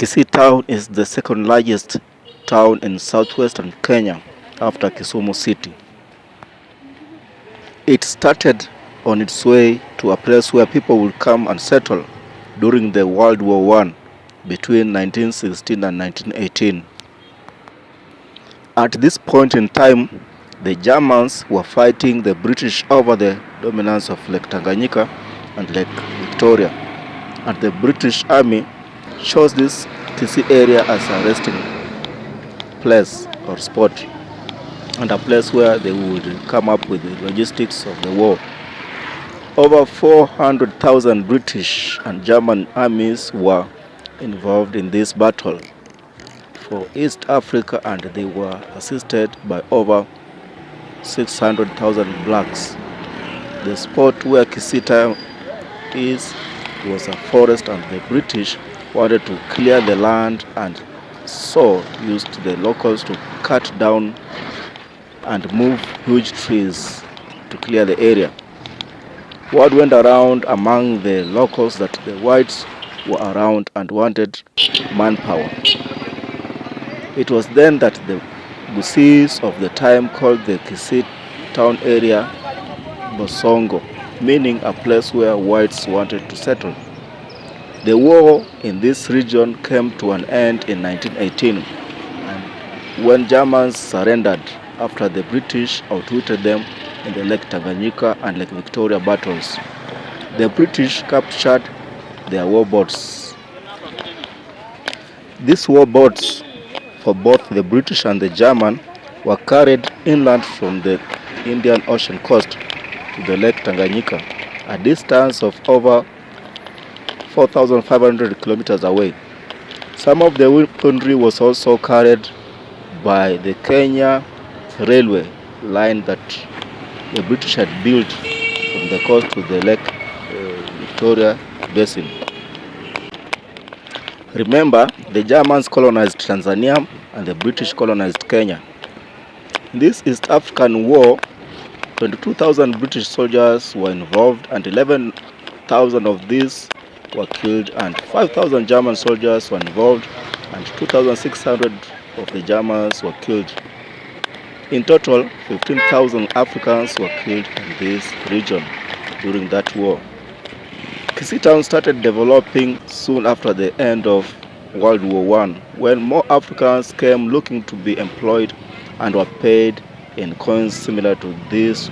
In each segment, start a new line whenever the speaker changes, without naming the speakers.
Kisii Town is the second largest town in southwestern Kenya after Kisumu City. It started on its way to a place where people would come and settle during the WW1 between 1916 and 1918. At this point in time, the Germans were fighting the British over the dominance of Lake Tanganyika and Lake Victoria, and the British Army chose this Kisii area as a resting place or spot, and a place where they would come up with the logistics of the war. Over 400,000 British and German armies were involved in this battle for East Africa, and they were assisted by over 600,000 blacks. The spot where Kisii Town is was a forest, and the British wanted to clear the land, and so used the locals to cut down and move huge trees to clear the area. Word went around among the locals that the whites were around and wanted manpower. It was then that the Gusis of the time called the Kisii Town area Bosongo, meaning a place where whites wanted to settle. The war in this region came to an end in 1918, and when Germans surrendered after the British outwitted them in the Lake Tanganyika and Lake Victoria battles. The British captured their warboats. These warboats, for both the British and the German, were carried inland from the Indian Ocean coast to the Lake Tanganyika, a distance of over 4,500 kilometers away. Some of the weaponry was also carried by the Kenya railway line that the British had built from the coast to the Lake Victoria Basin. Remember, the Germans colonized Tanzania and the British colonized Kenya. In this East African war, 22,000 British soldiers were involved, and 11,000 of these were killed, and 5,000 German soldiers were involved, and 2,600 of the Germans were killed. In total, 15,000 Africans were killed in this region during that war. Kisii Town started developing soon after the end of World War I, when more Africans came looking to be employed and were paid in coins similar to this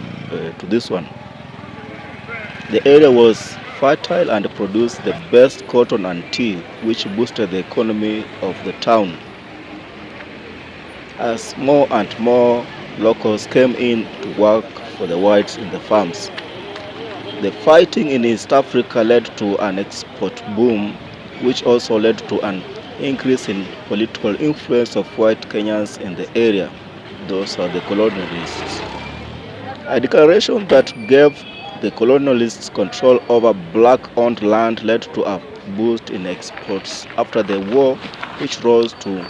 one. The area was fertile and produced the best cotton and tea, which boosted the economy of the town. As more and more locals came in to work for the whites in the farms, the fighting in East Africa led to an export boom, which also led to an increase in political influence of white Kenyans in the area. Those are the colonialists. A declaration that gave the colonialists control over black-owned land led to a boost in exports after the war, which rose to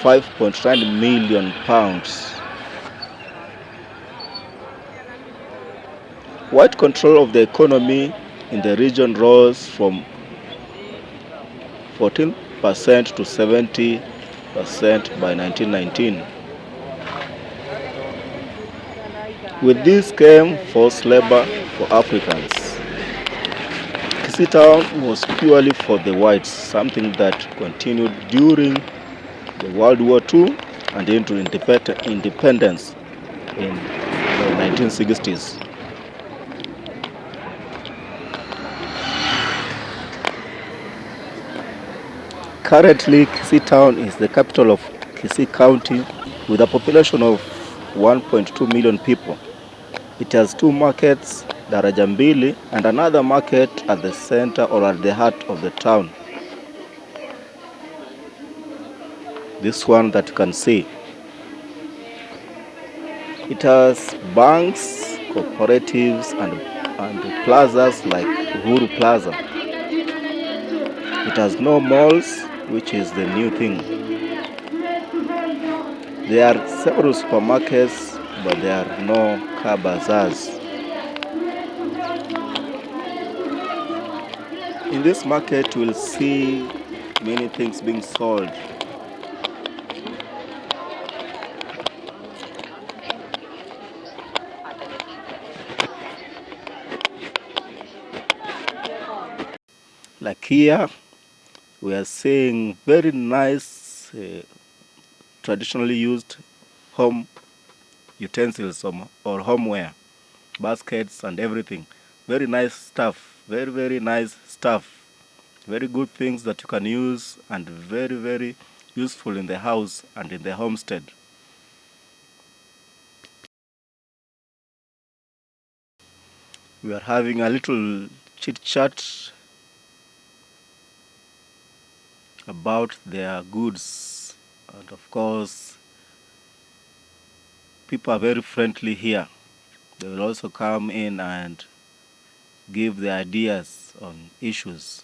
£5.9 million. White control of the economy in the region rose from 14% to 70% by 1919. With this came forced labor for Africans. Kisii Town was purely for the whites, something that continued during the World War II and into independence in the 1960s. Currently, Kisii Town is the capital of Kisii County with a population of 1.2 million people. It has two markets, Daraja Mbili, and another market at the center or at the heart of the town. This one that you can see. It has banks, cooperatives, and plazas like Uhuru Plaza. It has no malls, which is the new thing. There are several supermarkets, but there are no car bazaars. In this market, you will see many things being sold. Like here, we are seeing very nice, traditionally used home utensils or homeware, baskets and everything. Very nice stuff, very, very nice stuff. Very good things that you can use and very, very useful in the house and in the homestead. We are having a little chit chat about their goods, and of course people are very friendly here. They will also come in and give their ideas on issues.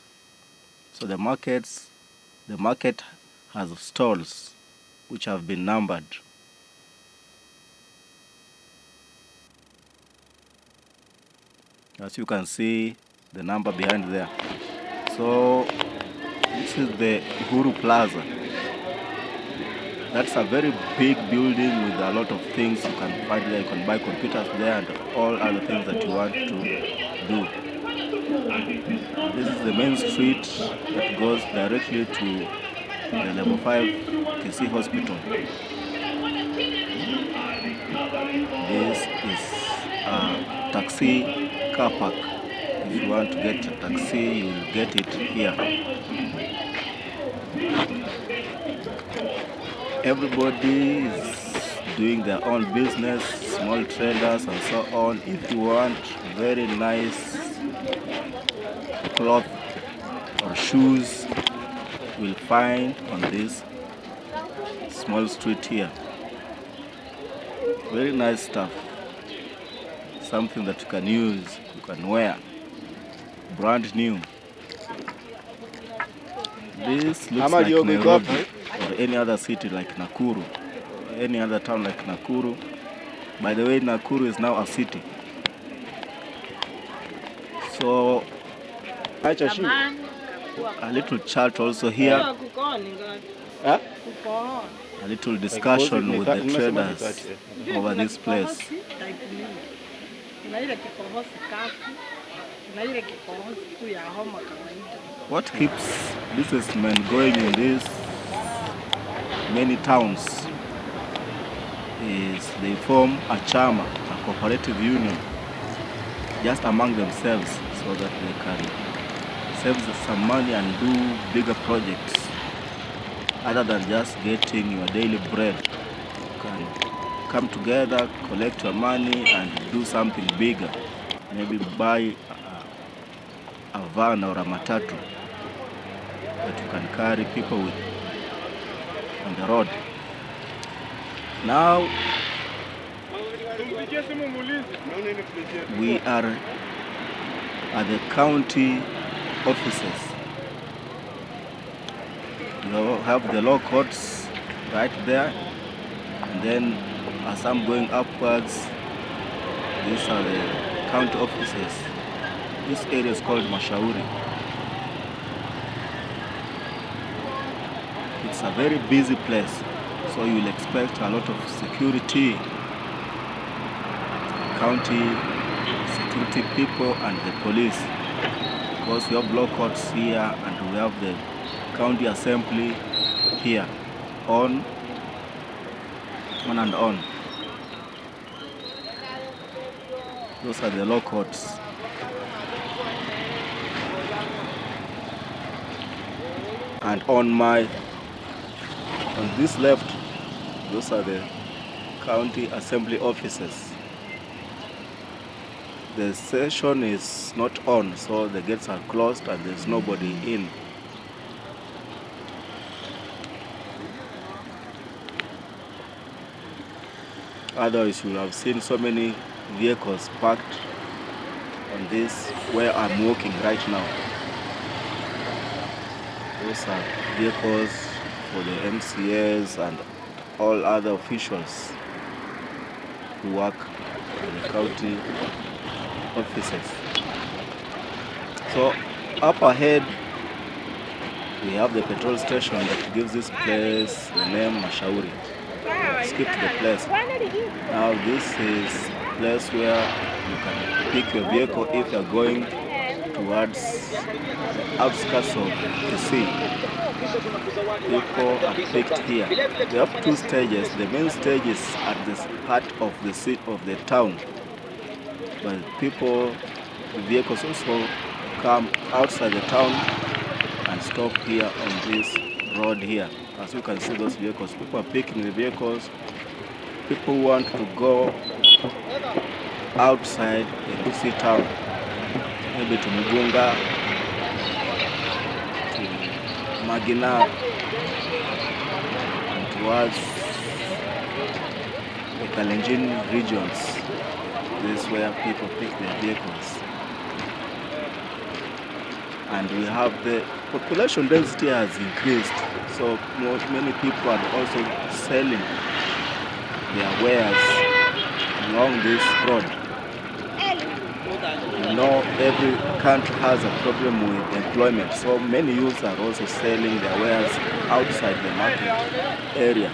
So the market has stalls which have been numbered. As you can see the number behind there. So this is the Uhuru Plaza. That's a very big building with a lot of things you can find there. You can buy computers there and all other things that you want to do. This is the main street that goes directly to the level 5 Kisii Hospital. This is a taxi car park. If you want to get a taxi, you will get it here. Everybody is doing their own business, small traders and so on. If you want very nice cloth or shoes, you will find on this small street here. Very nice stuff. Something that you can use, you can wear. Brand new. This looks like Nairobi or any other city like Nakuru, any other town like Nakuru. By the way, Nakuru is now a city. So a little chat also here. A little discussion with the traders over this place. What keeps businessmen going in these many towns is they form a chama, a cooperative union, just among themselves so that they can save some money and do bigger projects other than just getting your daily bread. You can come together, collect your money and do something bigger. Maybe buy a van or a matatu that you can carry people with on the road. Now we are at the county offices. You have the law courts right there, and then as I'm going upwards, these are the county offices. This area is called Mashauri. It's a very busy place, so you'll expect a lot of security, county security people and the police, because we have law courts here and we have the county assembly here, on and on. Those are the law courts. And on this left, those are the county assembly offices. The session is not on, so the gates are closed and there's nobody in. Otherwise, you will have seen so many vehicles parked on this where I'm walking right now. Those are vehicles for the MCAs and all other officials who work in the county offices. So up ahead We have the petrol station that gives this place the name Mashauri. Skip to the place. Now this is a place where you can pick your vehicle if you're going towards the outskirts of Kisii. People are picked here. We have two stages. The main stage is at the heart of the city of the town. But people, the vehicles also come outside the town and stop here on this road here. As you can see those vehicles, people are picking the vehicles. People want to go outside the Kisii Town, maybe to Mugunga, to Magina, and towards the Kalenjin regions. This is where people pick their vehicles. And we have the population density has increased, so many people are also selling their wares along this road. You know, every country has a problem with employment, so many youths are also selling their wares outside the market area.